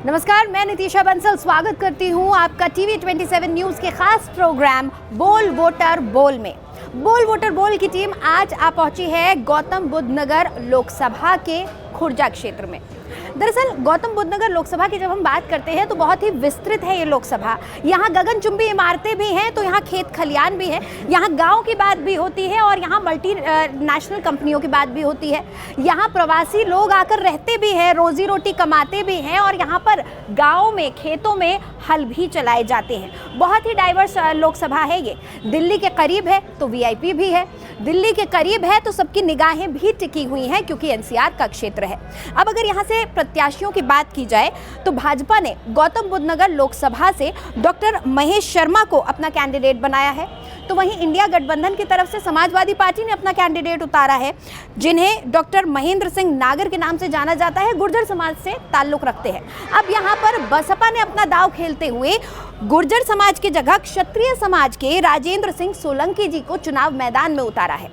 नमस्कार, मैं नितिशा बंसल स्वागत करती हूं आपका टीवी 27 न्यूज़ के खास प्रोग्राम बोल वोटर बोल में। बोल वोटर बोल की टीम आज आ पहुंची है गौतम बुद्ध नगर लोकसभा के खुर्जा क्षेत्र में। दरअसल गौतम बुद्ध नगर लोकसभा की जब हम बात करते हैं तो बहुत ही विस्तृत है ये लोकसभा। यहाँ गगनचुंबी इमारतें भी हैं तो यहाँ खेत खलियान भी है, यहाँ गांव की बात भी होती है और यहाँ मल्टी नेशनल कंपनियों की बात भी होती है। यहाँ प्रवासी लोग आकर रहते भी हैं, रोजी रोटी कमाते भी हैं और यहाँ पर गाँव में खेतों में हल भी चलाए जाते हैं। बहुत ही डाइवर्स लोकसभा है ये। दिल्ली के करीब है तो वीआईपी भी है, दिल्ली के करीब है तो सबकी निगाहें भी टिकी हुई हैं क्योंकि एनसीआर का क्षेत्र है। अब अगर यहाँ से प्रत्याशियों की बात की जाए तो भाजपा ने गौतम बुद्ध नगर लोकसभा से डॉक्टर महेश शर्मा को अपना कैंडिडेट बनाया है, तो वहीं इंडिया गठबंधन की तरफ से समाजवादी पार्टी ने अपना कैंडिडेट उतारा है, जिन्हें डॉक्टर महेंद्र सिंह नागर के नाम से जाना जाता है, गुर्जर समाज से ताल्लुक रखते हैं। अब यहाँ पर बसपा ने अपना दांव खेलते हुए गुर्जर समाज की जगह क्षत्रिय समाज के राजेंद्र सिंह सोलंकी जी को चुनाव मैदान में उतारा है।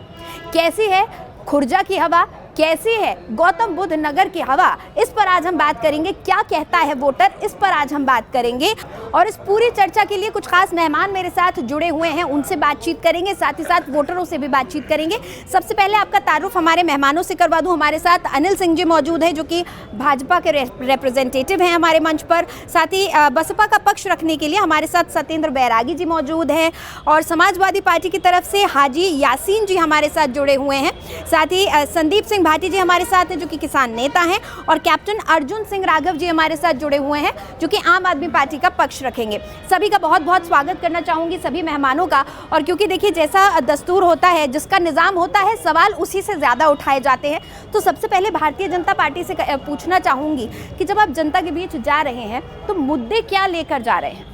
कैसी है खुर्जा की हवा, कैसी है गौतम बुद्ध नगर की हवा, इस पर आज हम बात करेंगे। क्या कहता है वोटर, इस पर आज हम बात करेंगे और इस पूरी चर्चा के लिए कुछ खास मेहमान मेरे साथ जुड़े हुए हैं, उनसे बातचीत करेंगे, साथ ही साथ वोटरों से भी बातचीत करेंगे। सबसे पहले आपका तारुफ हमारे मेहमानों से करवा दूं। हमारे साथ अनिल सिंह जी मौजूद हैं जो कि भाजपा के रिप्रेजेंटेटिव हैं हमारे मंच पर। साथ ही बसपा का पक्ष रखने के लिए हमारे साथ सत्येंद्र बैरागी जी मौजूद हैं और समाजवादी पार्टी की तरफ से हाजी यासीन जी हमारे साथ जुड़े हुए हैं। साथ ही संदीप सिंह भाटी जी हमारे साथ हैं जो कि किसान नेता हैं और कैप्टन अर्जुन सिंह राघव जी हमारे साथ जुड़े हुए हैं जो कि आम आदमी पार्टी का पक्ष रखेंगे। सभी का बहुत बहुत स्वागत करना चाहूँगी, सभी मेहमानों का। और क्योंकि देखिए जैसा दस्तूर होता है, जिसका निज़ाम होता है, सवाल उसी से ज़्यादा उठाए जाते हैं। तो सबसे पहले भारतीय जनता पार्टी से पूछना चाहूँगी कि जब आप जनता के बीच जा रहे हैं तो मुद्दे क्या लेकर जा रहे हैं?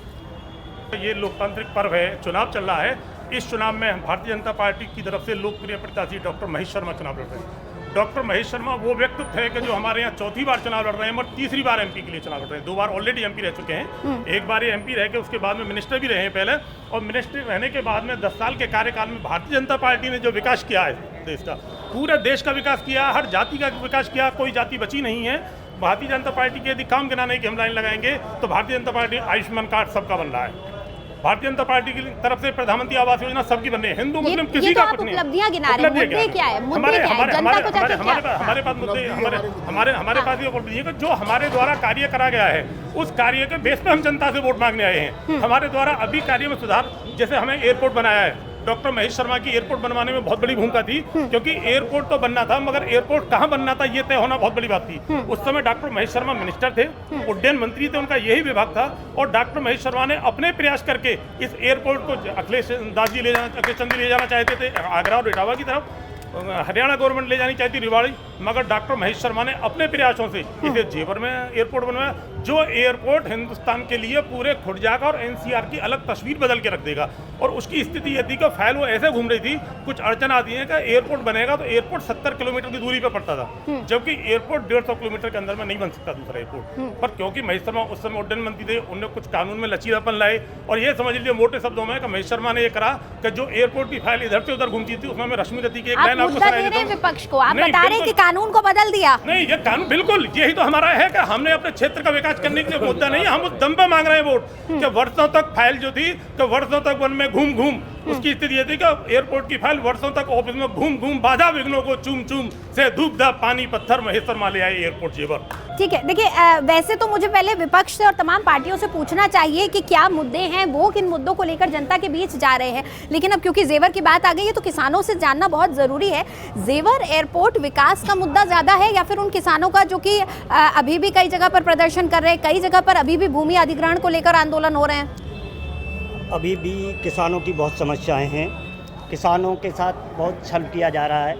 ये लोकतांत्रिक पर्व है, चुनाव चल रहा है। इस चुनाव में भारतीय जनता पार्टी की तरफ से लोकप्रिय प्रत्याशी डॉक्टर महेश शर्मा चुनाव लड़ रहे हैं। डॉक्टर महेश शर्मा वो व्यक्तित्व है कि जो हमारे यहाँ चौथी बार चुनाव लड़ रहे हैं और तीसरी बार एमपी के लिए चुनाव लड़ रहे हैं। 2 बार ऑलरेडी एमपी रह चुके हैं, एक बार ये एमपी रह के उसके बाद में मिनिस्टर भी रहे हैं पहले, और मिनिस्टर रहने के बाद में 10 साल के कार्यकाल में भारतीय जनता पार्टी ने जो विकास किया है देश का, पूरे देश का विकास किया, हर जाति का विकास किया, कोई जाति बची नहीं है। भारतीय जनता पार्टी के यदि काम गिनाने की हम लाइन लगाएंगे तो भारतीय जनता पार्टी आयुष्मान कार्ड सबका बन रहा है। भारतीय जनता पार्टी की तरफ से प्रधानमंत्री आवास योजना सबकी बन रही है, हिंदू मुस्लिम किसी का कुछ नहीं। उपलब्धियां गिना रहे हैं, मुद्दे क्या है? मुद्दे क्या है? जनता को जाके क्या? हमारे पास मुद्दे, हमारे पास ये उपलब्धि है जो हमारे द्वारा कार्य करा गया है, उस कार्य के बेस पे हम जनता से वोट मांगने आए हैं। हमारे द्वारा अभी कार्य में सुधार, जैसे हमें एयरपोर्ट बनाया है, डॉक्टर महेश शर्मा की एयरपोर्ट बनवाने में बहुत बड़ी भूमिका थी, क्योंकि एयरपोर्ट तो बनना था मगर एयरपोर्ट कहाँ बनना था ये तय होना बहुत बड़ी बात थी। उस समय डॉक्टर महेश शर्मा मिनिस्टर थे, उड्डयन मंत्री थे, उनका यही विभाग था और डॉक्टर महेश शर्मा ने अपने प्रयास करके इस एयरपोर्ट को अखिलेश चंद्र जी ले जाना चाहते थे आगरा और इटावा की तरफ, हरियाणा गवर्नमेंट ले जानी चाहती रिवाड़ी, मगर डॉक्टर महेश शर्मा ने अपने प्रयासों से इसे जेवर में एयरपोर्ट बनवाया, जो एयरपोर्ट हिंदुस्तान के लिए पूरे खुर्जा का और एनसीआर की अलग तस्वीर बदल के रख देगा। और उसकी स्थिति यह थी कि फाइल वो ऐसे घूम रही थी, कुछ अड़चन आती है कि एयरपोर्ट बनेगा तो एयरपोर्ट 70 किलोमीटर की दूरी पर पड़ता था, जबकि एयरपोर्ट 150 किलोमीटर के अंदर में नहीं बन सकता दूसरा एयरपोर्ट। पर क्योंकि महेश शर्मा उस समय उड्डयन मंत्री थे, उन्होंने कुछ कानून में लचीलापन लाए और ये समझ लीजिए मोटे शब्दों में कि महेश शर्मा ने ये करा कि जो एयरपोर्ट की फाइल इधर से उधर घूमती थी उसमें रश्मि रति की एक लाइन विपक्ष को आप बता रहे हैं कि कानून को बदल दिया। नहीं, ये कानून बिल्कुल यही तो हमारा है कि हमने अपने क्षेत्र का विकास करने के लिए मुद्दा नहीं, हम उस दम पे मांग रहे हैं वोट कि वर्षों तक फाइल जो थी कि वर्षों तक वन में घूम घूम उसकी स्थिति ये थी कि एयरपोर्ट की फाइल वर्षों तक ऑफिस में घूम घूम बाधा विघ्नों को चूम चूम से धूप धाप पानी पत्थर महेश शर्मा ले आए एयरपोर्ट जेवर। ठीक है, देखिए वैसे तो मुझे पहले विपक्ष से और तमाम पार्टियों से पूछना चाहिए कि क्या मुद्दे हैं, वो किन मुद्दों को लेकर जनता के बीच जा रहे हैं, लेकिन अब क्योंकि जेवर की बात आ गई है तो किसानों से जानना बहुत ज़रूरी है। जेवर एयरपोर्ट विकास का मुद्दा ज़्यादा है या फिर उन किसानों का जो कि अभी भी कई जगह पर प्रदर्शन कर रहे हैं, कई जगह पर अभी भी भूमि अधिग्रहण को लेकर आंदोलन हो रहे हैं? अभी भी किसानों की बहुत समस्याएं हैं, किसानों के साथ बहुत छल किया जा रहा है।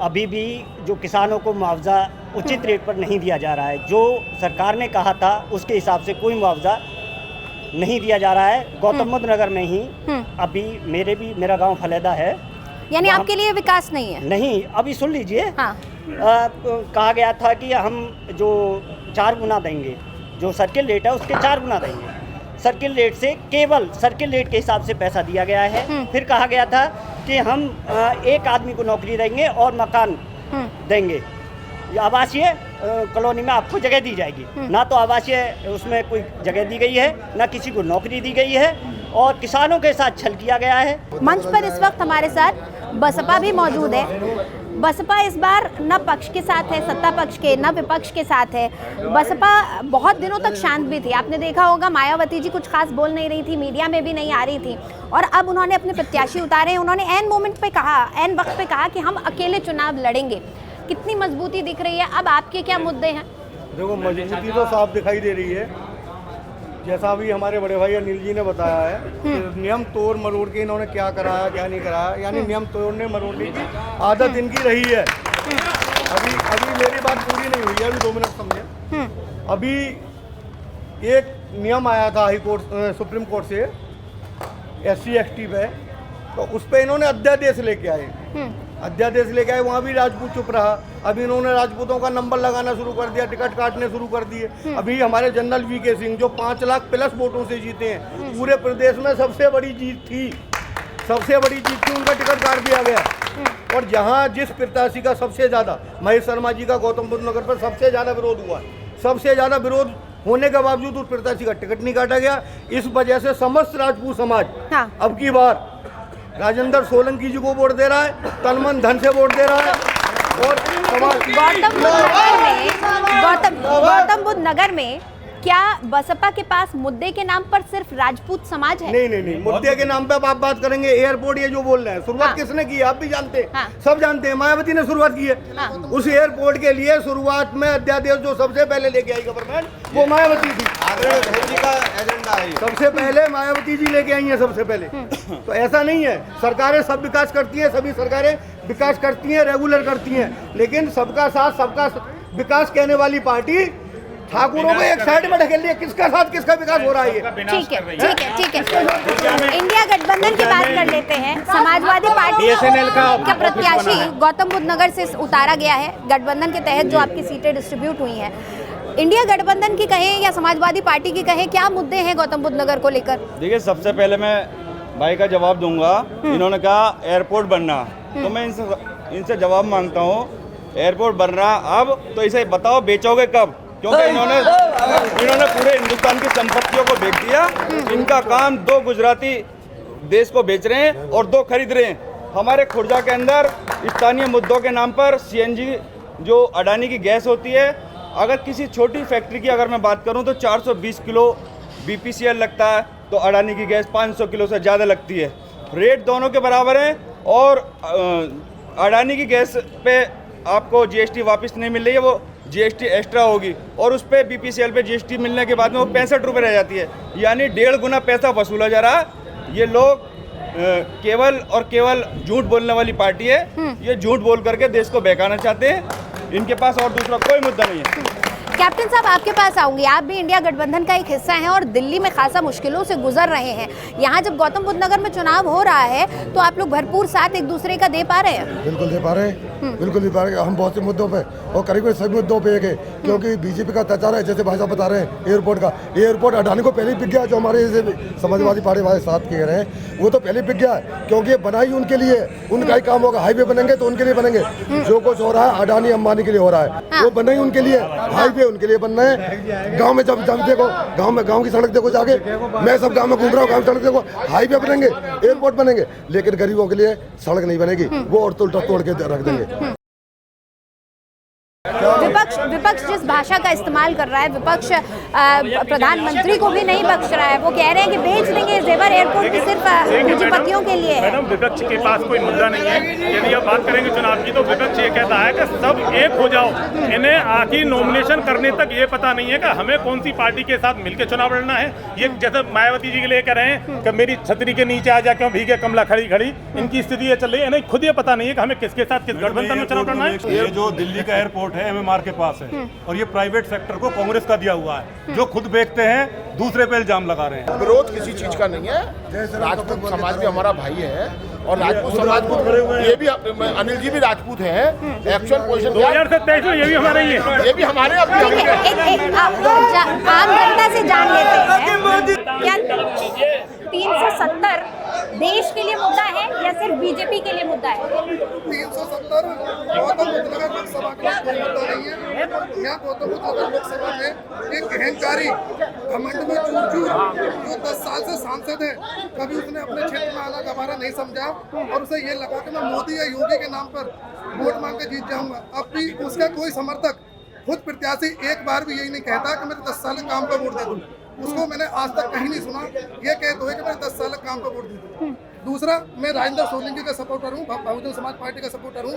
अभी भी जो किसानों को मुआवजा उचित रेट पर नहीं दिया जा रहा है, जो सरकार ने कहा था उसके हिसाब से कोई मुआवजा नहीं दिया जा रहा है। गौतम बुद्ध नगर में ही अभी मेरा गांव फलेदा है, यानी आपके लिए विकास नहीं है? नहीं, अभी सुन लीजिए। हाँ। कहा गया था कि हम जो 4 गुना देंगे, जो सर्किल रेट है उसके 4 गुना देंगे। सर्किल रेट से केवल सर्किल रेट के हिसाब से पैसा दिया गया है। फिर कहा गया था कि हम एक आदमी को नौकरी देंगे और मकान देंगे, आवासीय कॉलोनी में आपको जगह दी जाएगी। ना तो आवासीय उसमें कोई जगह दी गई है, ना किसी को नौकरी दी गई है और किसानों के साथ छल किया गया है। मंच पर इस वक्त हमारे साथ बसपा भी मौजूद है। बसपा इस बार न पक्ष के साथ है, सत्ता पक्ष के, न विपक्ष के साथ है। बसपा बहुत दिनों तक शांत भी थी। आपने देखा होगा मायावती जी कुछ खास बोल नहीं रही थी, मीडिया में भी नहीं आ रही थी और अब उन्होंने अपने प्रत्याशी उतारे। उन्होंने एन मोमेंट पे कहा, एन वक्त पे कहा कि हम अकेले चुनाव लड़ेंगे। कितनी मजबूती दिख रही है। अब आपके क्या मुद्दे हैं? देखो, मजबूती तो साफ दिखाई दे रही है। जैसा अभी हमारे बड़े भाई अनिल जी ने बताया है कि नियम तोड़ मरोड़ के इन्होंने क्या कराया क्या नहीं कराया, यानी नियम तोड़ने मरोड़ने की आदत इनकी रही है। अभी मेरी बात पूरी नहीं हुई है, अभी 2 मिनट समझे। अभी एक नियम आया था हाई कोर्ट सुप्रीम कोर्ट से SC ST पे, तो उस पर इन्होंने अध्यादेश लेके आए। अध्यादेश लेके आए, वहाँ भी राजपूत चुप रहा। अभी इन्होंने राजपूतों का नंबर लगाना शुरू कर दिया, टिकट काटने शुरू कर दिए। अभी हमारे जनरल VK सिंह जो 5 लाख प्लस वोटों से जीते हैं, पूरे प्रदेश में सबसे बड़ी जीत थी, उनका टिकट काट दिया गया। और जहाँ जिस प्रत्याशी का सबसे ज़्यादा, महेश शर्मा जी का गौतम बुद्ध नगर पर सबसे ज़्यादा विरोध हुआ, सबसे ज़्यादा विरोध होने के बावजूद उस प्रत्याशी का टिकट नहीं काटा गया। इस वजह से समस्त राजपूत समाज अब की बार राजेंद्र सोलंकी जी को वोट दे रहा है, तन मन धन से वोट दे रहा है। और गौतम बुद्ध नगर में क्या बसपा के पास मुद्दे के नाम पर सिर्फ राजपूत समाज है? नहीं, मुद्दे के नाम पे अब आप बात करेंगे। एयरपोर्ट ये जो बोल रहे हैं, शुरुआत किसने की है आप भी जानते हैं, सब जानते हैं, मायावती ने शुरुआत की है। उस एयरपोर्ट के लिए शुरुआत में अध्यादेश जो सबसे पहले लेके आई गवर्नमेंट, वो मायावती थी। का एजेंडा है, सबसे पहले मायावती जी लेके आई है सबसे पहले। तो ऐसा नहीं है, सरकारें सब विकास करती हैं, सभी सरकारें विकास करती हैं, रेगुलर करती हैं, लेकिन सबका साथ सबका विकास कहने वाली पार्टी ठाकुरों को एक साइड में ढकेल दिया। किसका साथ किसका विकास हो रहा है? ठीक है। इंडिया गठबंधन की बात कर लेते हैं। समाजवादी पार्टी का प्रत्याशी गौतम बुद्ध नगर से उतारा गया है गठबंधन के तहत, जो आपकी सीटें डिस्ट्रीब्यूट हुई हैं। इंडिया गठबंधन की कहें या समाजवादी पार्टी की कहें, क्या मुद्दे हैं गौतम बुद्ध नगर को लेकर? देखिए, सबसे पहले मैं भाई का जवाब दूंगा। इन्होंने कहा एयरपोर्ट बनना, तो मैं इनसे जवाब मांगता हूँ, एयरपोर्ट बन रहा अब तो इसे बताओ बेचोगे कब? क्योंकि इन्होंने पूरे हिंदुस्तान की संपत्तियों को बेच दिया। इनका काम 2 गुजराती देश को बेच रहे हैं और 2 खरीद रहे हैं। हमारे खुर्जा के अंदर स्थानीय मुद्दों के नाम पर CNG जो अडानी की गैस होती है, अगर किसी छोटी फैक्ट्री की अगर मैं बात करूं तो 420 किलो BPCL लगता है, तो अडानी की गैस 500 किलो से ज़्यादा लगती है। रेट दोनों के बराबर हैं और अडानी की गैस पे आपको GST वापस नहीं मिल रही है, वो GST एक्स्ट्रा होगी और उस पर BPCL पे GST मिलने के बाद में वो 65 रुपये रह जाती है, यानी 1.5 गुना पैसा वसूला जा रहा है। ये लोग केवल और केवल झूठ बोलने वाली पार्टी है। ये झूठ बोल करके देश को बहकाना चाहते हैं। इनके पास और दूसरा कोई मुद्दा नहीं है। कैप्टन साहब, आपके पास आऊंगी। आप भी इंडिया गठबंधन का एक हिस्सा हैं और दिल्ली में खासा मुश्किलों से गुजर रहे हैं। यहाँ जब गौतम बुद्ध नगर में चुनाव हो रहा है तो आप लोग भरपूर साथ एक दूसरे का दे पा रहे हैं? बिल्कुल दे पा रहे हैं, बिल्कुल दे पा रहे हैं। हम बहुत से मुद्दों पे और करीब सभी मुद्दों पे एक है, क्योंकि बीजेपी का अत्याचार है। जैसे भाई साहब बता रहे हैं एयरपोर्ट अडानी को पहले ही बिक गया। जो हमारे समाजवादी पार्टी वाले साथ कह रहे हैं, वो तो पहले बिक गया है, क्योंकि बनाई उनके लिए, उनका ही काम होगा। हाईवे बनेंगे तो उनके लिए बनेंगे। जो कुछ हो रहा है अडानी अंबानी के लिए हो रहा है, वो बनाई उनके लिए, हाईवे उनके लिए बनना है। गांव में जब देखो, गांव की सड़क देखो जाके, मैं सब गांव में घूम रहा हूँ, गांव सड़क देखो, हाईवे बनेंगे, एयरपोर्ट बनेंगे, लेकिन गरीबों के लिए सड़क नहीं बनेगी, वो और तोड़ के रख देंगे। विपक्ष जिस भाषा का इस्तेमाल कर रहा है, विपक्ष प्रधानमंत्री को भी नहीं बख्श रहा है। वो कह रहे हैं कि बेच देंगे जेवर एयरपोर्ट की, सिर्फ पूंजीपतियों के लिए है। मैडम, विपक्ष के पास कोई मुद्दा नहीं है। यदि आप बात करेंगे चुनाव की, तो विपक्ष ये कहता है कि सब एक हो जाओ। इन्हें आखिर नॉमिनेशन करने तक ये पता नहीं है कि हमें कौन सी पार्टी के साथ मिलकर चुनाव लड़ना है। ये जैसे मायावती जी के लिए कह रहे हैं कि मेरी छतरी के नीचे आ जा, क्यों भीगे कमला खड़ी खड़ी। इनकी स्थिति ये चल रही है, इन्हें खुद ये पता नहीं है कि हमें किसके साथ किस गठबंधन में चुनाव लड़ना है। ये जो दिल्ली का एयरपोर्ट है MMR के पास है और ये प्राइवेट सेक्टर को कांग्रेस का दिया हुआ है, जो खुद बेचते हैं, दूसरे पे इल्जाम लगा रहे हैं। विरोध किसी चीज का नहीं है। राजपूत समाज भी हमारा भाई है और राजपूत समाज को ये भी, अनिल जी भी राजपूत हैं। एक्चुअल पोजीशन 2027 में ये भी हमारे ही है, ये भी हमारे आम जनता से जान लेते हैं क्या 370 देश के लिए मुद्दा है या सिर्फ बीजेपी के लिए मुद्दा है? 370 गौतम बुद्ध नगर लोकसभा का कोई मुद्दा नहीं है। यहाँ गौतम बुद्ध नगर लोकसभा में एक अहंकारी घमंड में चूर जो 10 साल से सांसद है, कभी उसने अपने क्षेत्र में आना गवारा नहीं समझा और उसे ये लगा कि मैं मोदी या योगी के नाम पर वोट मांग के जीत जाऊंगा। अब भी उसका कोई समर्थक, खुद प्रत्याशी एक बार भी यही नहीं कहता कि मेरे 10 साल के काम पर वोट दे दूं। उसको मैंने आज तक कहीं नहीं सुना ये कहते हुए कि मेरे 10 साल के काम पर वोट दे दूं। दूसरा, मैं राजेंद्र सोलंकी का सपोर्टर हूँ, बहुजन समाज पार्टी का सपोर्टर हूँ।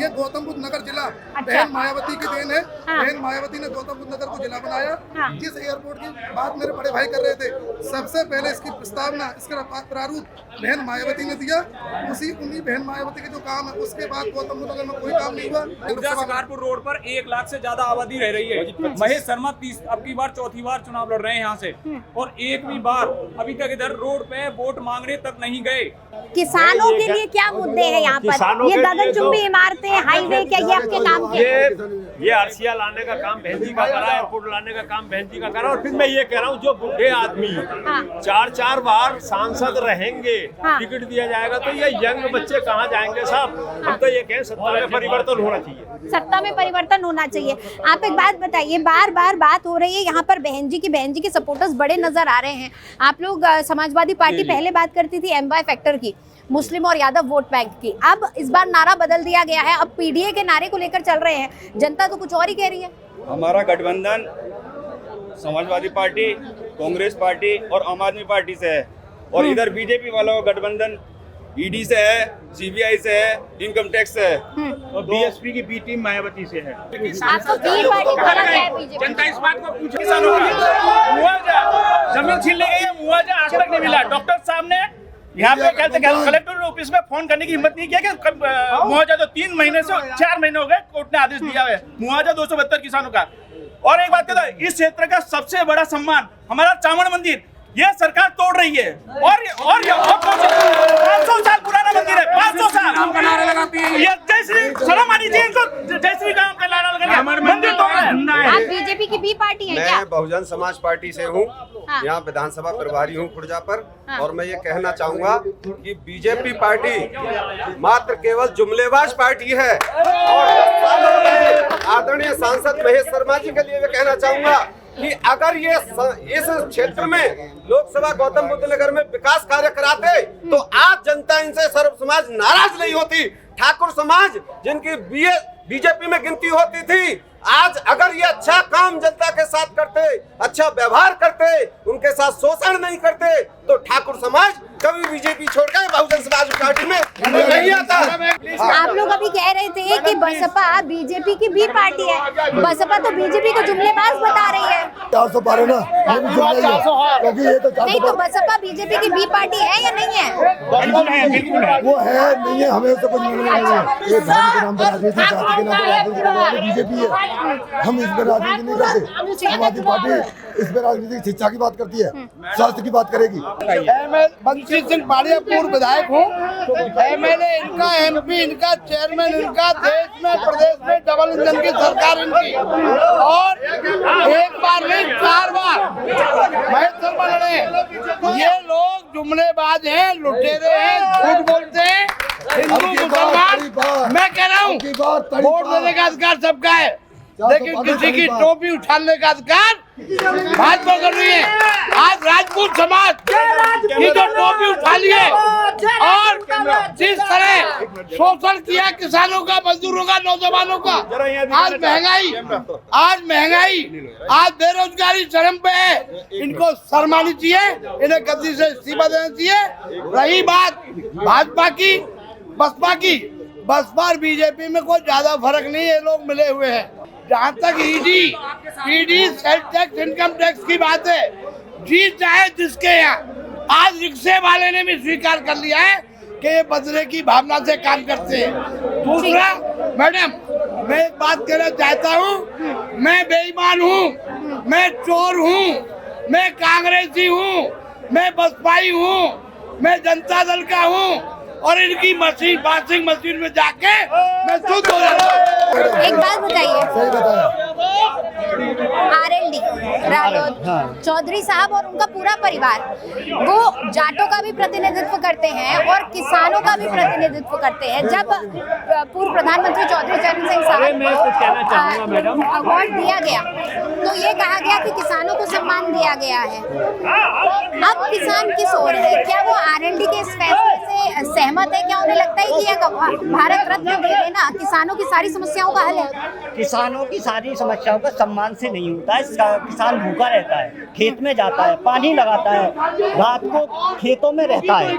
ये गौतम बुद्ध नगर जिला बहन मायावती की देन है। बहन मायावती ने गौतम बुद्ध नगर को जिला बनाया। जिस एयरपोर्ट की बात मेरे बड़े भाई कर रहे थे, सबसे पहले इसकी प्रस्तावना, इसका प्रारूप बहन मायावती ने दिया। उन्हीं बहन मायावती के जो काम है उसके बाद गौतम बुद्ध नगर में कोई काम नहीं हुआ। शिकारपुर रोड पर 1 लाख से ज्यादा आबादी रह रही है। महेश शर्मा अब की बार चौथी बार चुनाव लड़ रहे हैं यहाँ से, और एक भी बार अभी तक इधर रोड पे वोट मांगने तक नहीं गए। किसानों के लिए क्या मुद्दे हैं यहाँ पर? ये गगनचुंबी इमारतें, हाईवे, क्या ये आपके काम के? ये आरसीआर लाने का काम बहन जी का करा, एयरपोर्ट लाने का काम बहन जी का करा। और फिर मैं ये कह रहा हूँ, जो बूढ़े आदमी 4-4 बार सांसद रहेंगे, टिकट दिया जाएगा तो ये यंग बच्चे कहाँ जाएंगे साहब? हम तो ये कहें सत्ता में परिवर्तन होना चाहिए। सत्ता में परिवर्तन होना चाहिए। आप एक बात बताइए, बार बार बात हो रही है यहाँ पर बहन जी के सपोर्टर्स बड़े नजर आ रहे हैं। आप लोग समाजवादी पार्टी पहले बात करती थी MY फैक्टर की, मुस्लिम और यादव वोट बैंक की। अब इस बार नारा बदल दिया गया है, अब PDA के नारे को लेकर चल रहे हैं। जनता तो कुछ और ही कह रही है। हमारा गठबंधन समाजवादी पार्टी, कांग्रेस पार्टी और आम आदमी पार्टी से है, और इधर बीजेपी वालों का गठबंधन ED से है, CBI से है, इनकम टैक्स से है, और BSP की B टीम मायावती से है। आपको बी पार्टी खाना क्या है? बीजेपी जनता इस बात को पूछे, किसानों का मुआवजा, जमीन छीन ली गई है, मुआवजा आज तक नहीं मिला। डॉक्टर साहब ने यहाँ पे कहते कलेक्टर ऑफिस में फोन करने की हिम्मत नहीं किया कि मुआवजा तो 3 महीने से 4 महीने हो गए, कोर्ट ने आदेश दिया है मुआवजा 272 किसानों का। और एक बात कहता है, इस क्षेत्र का सबसे बड़ा सम्मान हमारा चावड़ मंदिर, ये सरकार तोड़ रही है। और 500 साल पुराना मंदिर है, 500 साल। ये जय श्री शर्म आनी चाहिए इनको, जय श्री राम का नारा लगा मंदिर तोड़ रहे हैं। आप बीजेपी की बी पार्टी है क्या? मैं बहुजन समाज पार्टी से हूँ, यहाँ विधानसभा प्रभारी हूँ खुर्जा पर। और मैं ये कहना चाहूँगा कि बीजेपी पार्टी मात्र केवल जुमलेबाज पार्टी है। और आदरणीय सांसद महेश शर्मा जी के लिए मैं कहना चाहूँगा कि अगर ये इस क्षेत्र में लोकसभा गौतम बुद्ध नगर में विकास कार्य कराते तो आज जनता इनसे सर्व समाज नाराज नहीं होती। ठाकुर समाज जिनकी बीजेपी में गिनती होती थी, आज अगर ये अच्छा काम जनता के साथ करते, अच्छा व्यवहार करते, उनके साथ शोषण नहीं करते, तो ठाकुर समाज कभी बीजेपी छोड़कर बहुजन समाज पार्टी में नहीं आता। आप लोग अभी कह रहे थे कि बसपा बीजेपी की बी पार्टी है, बसपा तो बीजेपी को जुमलेबाज बता रही है। 412 ना, ये भी जुमला ही है, क्योंकि ये तो नहीं, तो बसपा बीजेपी की बी पार्टी है या नहीं है? वो है नहीं है, हमें तो कुछ नहीं है। ये धर्म के नाम पर राजनीति, जाति के नाम पर राजनीति, बीजेपी है। हम इसमें राजनीति नहीं करते। समाजवादी पार्टी इसमें राजनीति शिक्षा की बात करती है, स्वास्थ्य की बात करेगी। बंसी सिंह पाड़िया पूर्व विधायक हूँ, MLA इनका, MP इनका, चेयरमैन इनका, देश में प्रदेश में डबल इंजन की सरकार इनकी। और एक बार नहीं 4 बार महेश शर्मा लड़े। ये लोग जुमलेबाज हैं, लुटेरे हैं, झूठ बोलते हैं। हिंदू मुसलमान, मैं कह रहा हूँ वोट देने का अधिकार सबका है, लेकिन किसी की टोपी उठाने का अधिकार भाजपा कर रही है। आज राजपूत समाज की जो टोपी उठा लिए और जिस तरह शोषण किया किसानों का, मजदूरों का, नौजवानों का, आज महंगाई, आज बेरोजगारी चरम पे है। इनको शर्म आनी चाहिए, इन्हें गद्दी से इस्तीफा देना चाहिए। रही बात भाजपा की, बसपा की, बसपा और बीजेपी में कोई ज्यादा फर्क नहीं है, लोग मिले हुए हैं। जहाँ तक ED self tax, income tax की बात है, जीत चाहे जिसके यहाँ, आज रिक्शे वाले ने भी स्वीकार कर लिया है कि ये बदले की भावना से काम करते हैं। दूसरा, मैडम मैं एक बात कहना चाहता हूँ, मैं बेईमान हूँ, मैं चोर हूँ, मैं कांग्रेसी हूँ, मैं बसपाई हूँ, मैं जनता दल का हूँ, और इनकी मशीन, वॉशिंग मशीन में जाके मैं शुद्ध हो जाता हूँ। एक बात बताइए, RLD रालोद चौधरी साहब और उनका पूरा परिवार वो जाटों का भी प्रतिनिधित्व करते हैं और किसानों का भी प्रतिनिधित्व करते हैं। जब पूर्व प्रधानमंत्री चौधरी चरण सिंह साहब को अवार्ड दिया गया तो ये कहा गया कि किसानों को सम्मान दिया गया है। अब किसान किस ओर है? क्या वो आरएलडी के इस फैसले से सहमत है? क्या उन्हें लगता है कि ये भारत रत्न दे देना किसानों की सारी समस्याओं का हल है? किसानों की सारी समस्याओं का सम्मान से नहीं होता है। किसान भूखा रहता है, खेत में जाता है, पानी लगाता है, रात को खेतों में रहता है।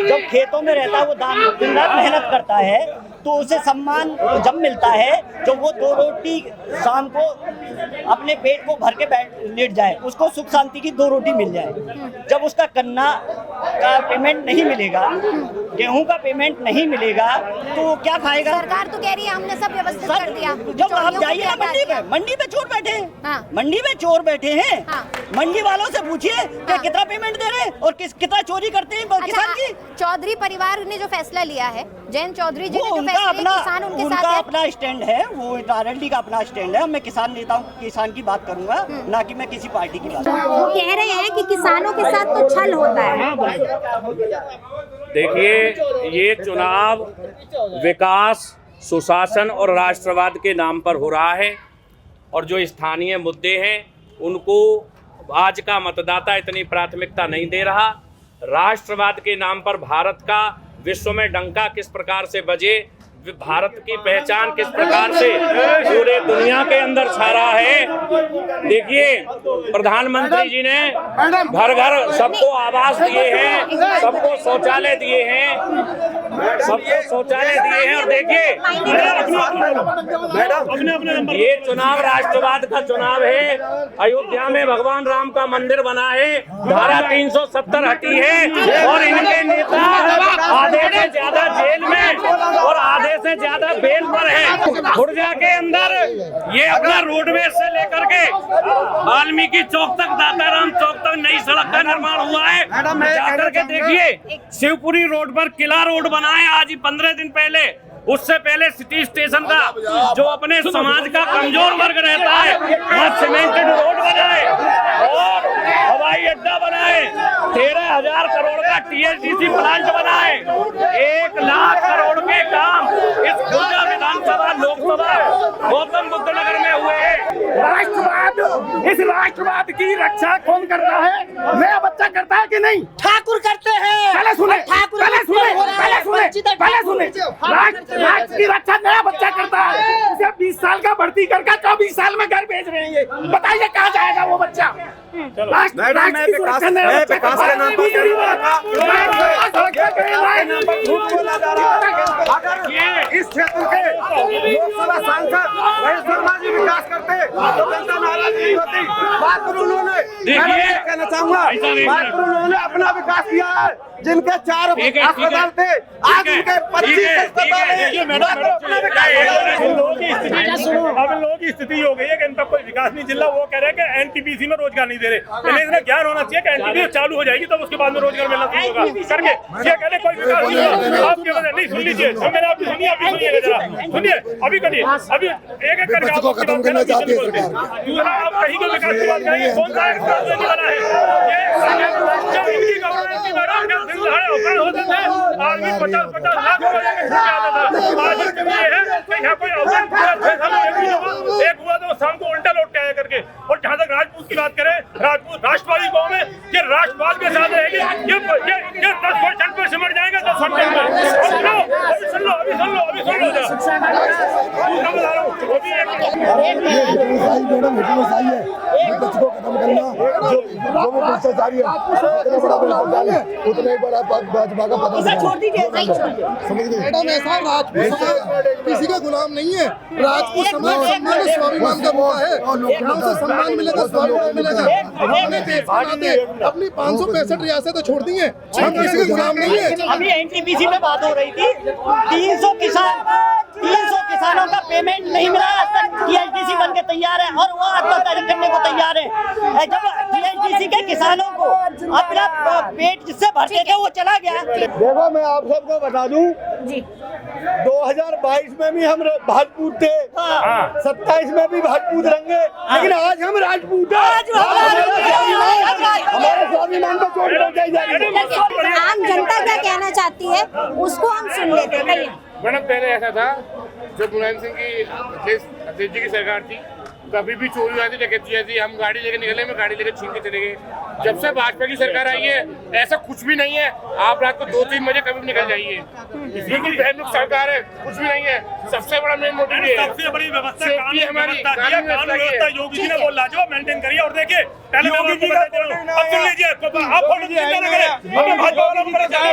जब खेतों में रहता है वो दिन रात मेहनत करता है तो उसे सम्मान जब मिलता है जब वो 2 रोटी शाम को अपने पेट को भर के लेट जाए, उसको सुख शांति की 2 रोटी मिल जाए। जब उसका गन्ना का पेमेंट नहीं मिलेगा, गेहूं का पेमेंट नहीं मिलेगा तो वो क्या खाएगा? सरकार तो कह रही है हमने सब व्यवस्थित कर दिया। जब आप जाइए ना मंडी में चोर बैठे हैं। हाँ। मंडी में चोर बैठे हैं। हाँ। मंडी वालों से पूछिए कि कितना पेमेंट दे रहे हैं और कितना चोरी करते हैं किसान की। चौधरी परिवार ने जो फैसला लिया है, जैन चौधरी जी ने जो उनका अपना स्टैंड है, वो आरएलडी का अपना स्टैंड है। मैं किसान नेता हूँ, किसान की बात करूंगा, ना कि मैं किसी पार्टी की बात। वो कह रहे हैं कि किसानों के साथ तो छल होता है। देखिए, ये चुनाव विकास, सुशासन और राष्ट्रवाद के नाम पर हो रहा है और जो स्थानीय मुद्दे हैं उनको आज का मतदाता इतनी प्राथमिकता नहीं दे रहा। राष्ट्रवाद के नाम पर भारत का विश्व में डंका किस प्रकार से बजे, भारत की पहचान किस प्रकार से पूरे दुनिया के अंदर छा रहा है। देखिए, प्रधानमंत्री जी ने घर घर सबको आवास दिए हैं, सबको शौचालय दिए हैं, सबको शौचालय दिए हैं। और देखिए, ये चुनाव राष्ट्रवाद का चुनाव है। अयोध्या में भगवान राम का मंदिर बना है, धारा 370 हटी है और इनके नेता आधे से ज्यादा जेल में और आधे से ज्यादा बेल पर है। खुर्जा के अंदर ये अपना रोडवेज से लेकर के वाल्मीकि चौक तक, दाताराम चौक तक नई सड़क का निर्माण हुआ है। जाकर के देखिए, शिवपुरी रोड पर किला रोड बना है आज ही 15 दिन पहले। उससे पहले सिटी स्टेशन का जो अपने समाज का कमजोर वर्ग रहता है वहाँ सीमेंटेड रोड बनाए और हवाई अड्डा बनाए, 13,000 करोड़ का TSDC प्लांट बनाए, 1 लाख करोड़ के काम इस खुर्जा विधानसभा लोकसभा गौतम बुद्ध नगर में हुए हैं। राष्ट्रवाद, इस राष्ट्रवाद की रक्षा कौन करता है? नया बच्चा करता है कि नहीं? ठाकुर करते हैं। पहले सुने, पहले सुने, पहले सुने, पहले सुने। राष्ट्र की रक्षा नया बच्चा करता है। उसे 20 साल का भर्ती करके 24 साल में घर भेज रहे हैं। ये बताइए कहाँ जाएगा वो बच्चा? इस क्षेत्र के लोकसभा सांसद महेश शर्मा जी विकास करते तो जनता नाराज नहीं होती। मात्र उन्होंने, कहना चाहूंगा, मात्र उन्होंने अपना विकास किया है। जिनके 4 अस्पताल थे आज उनके 25 अस्पताल हैं। अब लोगों की स्थिति हो गई है कि इन पर कोई विकास नहीं चल रहा। वो कह रहे हैं कि एनटीपीसी में रोजगार नहीं दे रहे। पहले इन्हें ज्ञान होना चाहिए कि एनटीपीसी चालू हो जाएगी तब उसके बाद में रोजगार मिलना शुरू होगा करके ये कह रहे कोई विकास नहीं होगा। आपकी वजह नहीं सुन लीजिए, मैंने आपकी सुनिए, आप सुनिएगा जरा, सुनिए अभी करिए, अभी एक एक करके आपको खत्म करना चाहते हैं सरकार। दूसरा, आप कहीं का विकास की बात करेंगे, कौन सा विकास नहीं बना है? जब इनकी गवर्नमेंट की मैडम के दिन दहाड़े ऑपरेट होते थे, आदमी 50-50 लाख रुपए लेके आता था। आज ये है कि यहाँ कोई ऑपरेट पूरा 6 साल में एक हुआ तो शाम को उल्टा लौट के आया करके। और जहाँ तक राजपूत की बात करें, राजपूत राष्ट्रवादी गाँव में ये राष्ट्रवाद के साथ रहेगी, ये 10% पे सिमट जाएगा, 10% पे। अभी सुन लो, अभी सुन लो, अभी सुन लो जरा, दूसरा बता रहा हूँ। मैडम हिटलरशाही है, विपक्ष को खत्म करना, जो वो भ्रष्टाचारी है, उतना बड़ा भ्रष्टाचारी है, उतना ही बड़ा भाजपा का पता समझ गए। मैडम ऐसा राजपूत किसी का गुलाम नहीं है। राजपूत समाज सम्मान और स्वाभिमान का मौका है। यहाँ से सम्मान मिलेगा, स्वाभिमान मिलेगा। हमने देश के नाते अपनी 565 रियासतें छोड़ दी हैं। हम किसी के गुलाम नहीं है। अभी एनटीपीसी में बात हो रही थी, 300 किसानों का पेमेंट नहीं मिला आज तक। TSDC बन के तैयार है और वो आत्महत्या करने को तैयार है। जब TSDC के ने किसानों को अपना पेट जिससे भरते थे वो चला गया। देखो मैं आप सबको बता दूं जी 2022 में भी हम राजपूत थे, 27 में भी राजपूत रहेंगे, लेकिन आज हम राजपूत हैं। हमारे स्वाभिमान को चोट पहुंचाई जा रही है। आम जनता क्या कहना चाहती है उसको हम सुन लेते हैं। कहिए मैडम, पहले ऐसा था जब मुलायम सिंह की अध्यक्ष जी की सरकार थी, कभी भी चोरी आती डकैती आती, हम गाड़ी लेके निकले, में गाड़ी लेके छीन के चले गए। जब से भाजपा की सरकार आई है ऐसा कुछ भी नहीं है। आप रात को 2-3 बजे कभी भी निकल जाइए, बिल्कुल भयानक सरकार है, कुछ भी नहीं है। सबसे बड़ा मेन मोटिव है, सबसे बड़ी व्यवस्था सेफ्टी हमारी कानून व्यवस्था योगी जी ने वो लाजवाब मेंटेन करिए। और देखिए पहले मैं आपको बता दे रहा हूं, अब सुन लीजिए, आप फोटो चिंता न करें, हमें भाजपा वालों को पता चला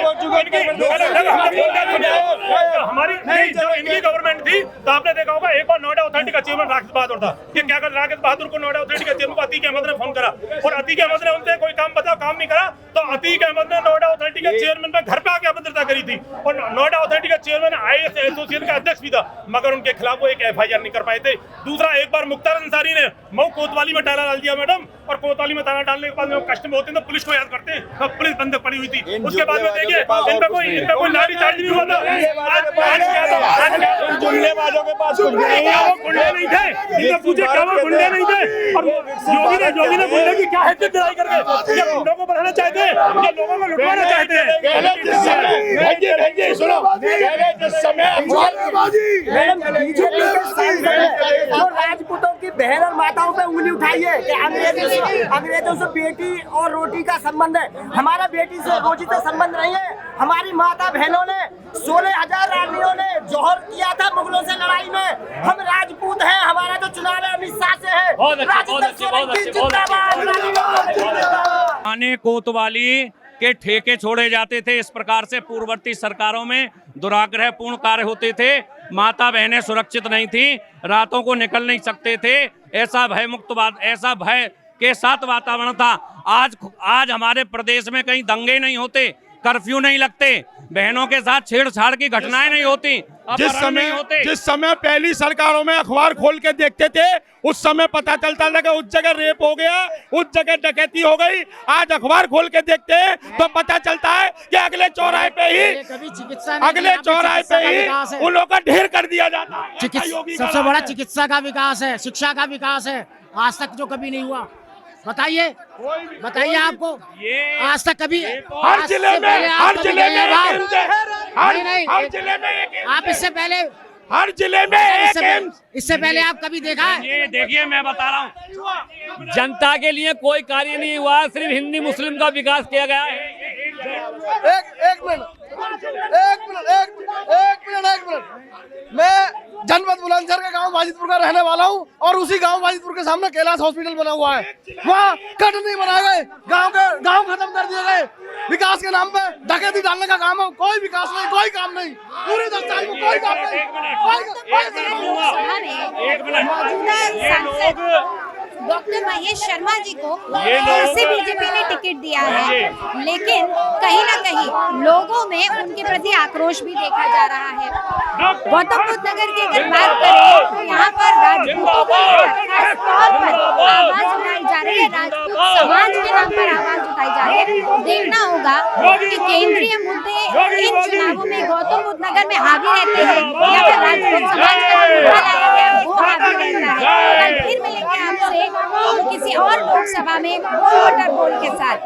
हमारी जब इनकी गवर्नमेंट थी तो आपने देखा होगा एक बार नोएडा अथॉरिटी का चेयरमैन राकेश बहादुर था। ये क्या कर राकेश बहादुर को नोएडा अथॉरिटी का चेयरमैन को अतीक अहमद ने फोन करा और अतीक अहमद ने उनसे कोई काम बताया, काम नहीं करा, तो अतीक अहमद ने नोएडा अथॉरिटी के चेयरमैन पे घर पे आके अभद्रता करी थी। और नोएडा अथॉरिटी का चेयरमैन IAS एसोसिएशन का अध्यक्ष भी था, मगर उनके खिलाफ वो एक FIR नहीं कर पाए थे। दूसरा, एक बार मुख्तार अंसारी ने मऊ कोतवाली में ताला डाल दिया मैडम, और कोतवाली में ताला डालने के बाद में कष्ट में होते हैं तो पुलिस को याद करते हैं, तो पुलिस बंदक पड़ी हुई थी। उसके बाद में देखिए इन पे कोई लाठी चार्ज नहीं हुआ था। जुमलेबाजों के पास कुछ भी नहीं है, वो गुंडे नहीं थे, इनसे पूछे क्या वो गुंडे नहीं थे। और योगी ने गुंडे की क्या हैसियत दिलाई करके ये गुंडों को बढ़ाना चाहते हैं, ये लोगों को लुटवाना चाहते हैं। सुनो, जिस समय जो राजपूतों की बहन और माताओं पे उंगली उठाई है कि अंग्रेजों से बेटी और रोटी का संबंध है, हमारा बेटी से रोटी से संबंध नहीं है। हमारी माता बहनों ने 16,000 रानियों ने जौहर किया था मुगलों से लड़ाई में। हम राजपूत हैं, हमारा जो चुनाव है अमित शाह से है। आने कोतवाली के ठेके छोड़े जाते थे, इस प्रकार से पूर्ववर्ती सरकारों में दुराग्रह पूर्ण कार्य होते थे। माता बहनें सुरक्षित नहीं थी, रातों को निकल नहीं सकते थे, ऐसा भय मुक्त ऐसा भय के साथ वातावरण था। आज हमारे प्रदेश में कहीं दंगे नहीं होते, कर्फ्यू नहीं लगते, बहनों के साथ छेड़छाड़ की घटनाएं नहीं होती। जिस समय पहली सरकारों में अखबार खोल के देखते थे उस समय पता चलता था कि उस जगह रेप हो गया, उस जगह डकैती हो गई। आज अखबार खोल के देखते हैं तो पता चलता है कि अगले चौराहे पे ही उन लोगों का ढेर कर दिया जाता है। सबसे बड़ा चिकित्सा का विकास है, शिक्षा का विकास है, आज तक जो कभी नहीं हुआ। बताइए आपको आज तक कभी हर जिले में आप इससे पहले हर जिले में इससे पहले आप कभी देखा है? ये देखिए मैं बता रहा हूँ, जनता के लिए कोई कार्य नहीं हुआ, सिर्फ हिंदी मुस्लिम का विकास किया गया है। एक मिनट मैं जनपद बुलंदशहर का गांव वाजिदपुर का रहने वाला हूं और उसी गांव वाजिदपुर के सामने कैलाश हॉस्पिटल बना हुआ है। वहाँ कट नहीं बनाए गए, गांव खत्म कर दिए गए। विकास के नाम पे डकैती डालने का काम है, कोई विकास नहीं, कोई काम नहीं, पूरे 10 साल में कोई काम नहीं। मौजूदा सांसद डॉक्टर महेश शर्मा जी को फिर से बीजेपी ने टिकट दिया है, लेकिन कहीं ना कहीं लोगों में उनके प्रति आक्रोश भी देखा जा रहा है। गौतम बुद्ध नगर की अगर बात करें तो यहाँ पर राजपूतों को खास तौर पर आवाज उठाई जा रही है, राजपूत समाज के नाम पर आवाज उठाई जा रही है। देखना होगा कि केंद्रीय मुद्दे इन चुनावों में गौतम बुद्ध नगर में हावी रहते हैं या फिर राजपूत समाज का मुद्दा लाया गया वो हावी रहता है। कल फिर मिलेंगे आपसे किसी और लोकसभा में बोल वोटर बोल के साथ।